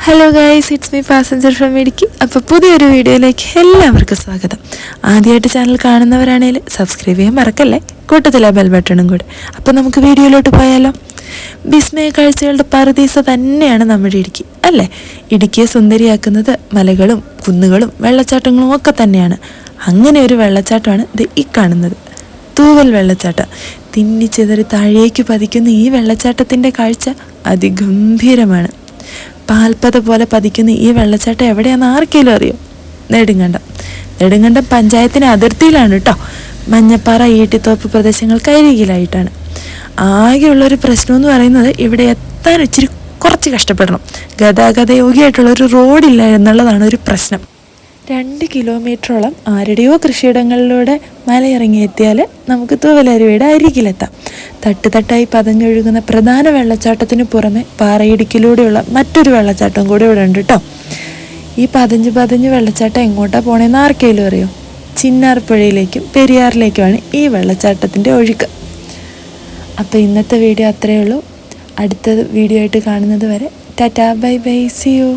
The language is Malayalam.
Hello guys, it's me passenger from Idukki. അപ്പോൾ പുതിയൊരു വീഡിയോയിലേക്ക് എല്ലാവർക്കും സ്വാഗതം. ആദ്യമായിട്ട് ചാനൽ കാണുന്നവരാണെങ്കിൽ സബ്സ്ക്രൈബ് ചെയ്യാൻ മറക്കല്ലേ, കൂട്ടത്തിലെ ബെൽ ബട്ടണും കൂടെ. അപ്പോൾ നമുക്ക് വീഡിയോയിലോട്ട് പോയാലോ. വിസ്മയ കാഴ്ചകളുടെ പറുദീസ തന്നെയാണ് നമ്മുടെ ഇടുക്കി അല്ലേ. ഇടുക്കിയെ സുന്ദരിയാക്കുന്നത് മലകളും കുന്നുകളും വെള്ളച്ചാട്ടങ്ങളും ഒക്കെ തന്നെയാണ്. അങ്ങനെ ഒരു വെള്ളച്ചാട്ടമാണ് ഇത് ഈ കാണുന്നത്, തൂവൽ വെള്ളച്ചാട്ടം. തിന്നിച്ചെതറി താഴേക്ക് പതിക്കുന്ന ഈ വെള്ളച്ചാട്ടത്തിൻ്റെ കാഴ്ച അതിഗംഭീരമാണ്. പാൽപ്പത പോലെ പതിക്കുന്ന ഈ വെള്ളച്ചാട്ടം എവിടെയാണെന്ന് ആർക്കെങ്കിലും അറിയോ? നെടുങ്കണ്ടം പഞ്ചായത്തിന് അതിർത്തിയിലാണ് കേട്ടോ. മഞ്ഞപ്പാറ, ഈട്ടിത്തോപ്പ് പ്രദേശങ്ങൾക്കരികിലായിട്ടാണ്. ആകെയുള്ളൊരു പ്രശ്നം എന്ന് പറയുന്നത് ഇവിടെ എത്താൻ ഇച്ചിരി കുറച്ച് കഷ്ടപ്പെടണം. ഗതാഗത യോഗ്യമായിട്ടുള്ളൊരു റോഡില്ല എന്നുള്ളതാണ് ഒരു പ്രശ്നം. 2 കിലോമീറ്ററോളം ആരുടെയോ കൃഷിയിടങ്ങളിലൂടെ മലയിറങ്ങി എത്തിയാൽ നമുക്ക് തൂവലരുവിയുടെ അരികിലെത്താം. തട്ടുതട്ടായി പതഞ്ഞൊഴുകുന്ന പ്രധാന വെള്ളച്ചാട്ടത്തിന് പുറമെ പാറയിടുക്കിലൂടെയുള്ള മറ്റൊരു വെള്ളച്ചാട്ടം കൂടി ഇവിടെ ഉണ്ട് കേട്ടോ. ഈ പതഞ്ഞ് വെള്ളച്ചാട്ടം എങ്ങോട്ടാണ് പോണേന്ന് ആർക്കെങ്കിലും അറിയോ? ചിന്നാർപ്പുഴയിലേക്കും പെരിയാറിലേക്കുമാണ് ഈ വെള്ളച്ചാട്ടത്തിൻ്റെ ഒഴുക്ക്. അപ്പോൾ ഇന്നത്തെ വീഡിയോ അത്രയേ ഉള്ളൂ. അടുത്ത വീഡിയോ ആയിട്ട് കാണുന്നത് വരെ tata, bye bye, see U.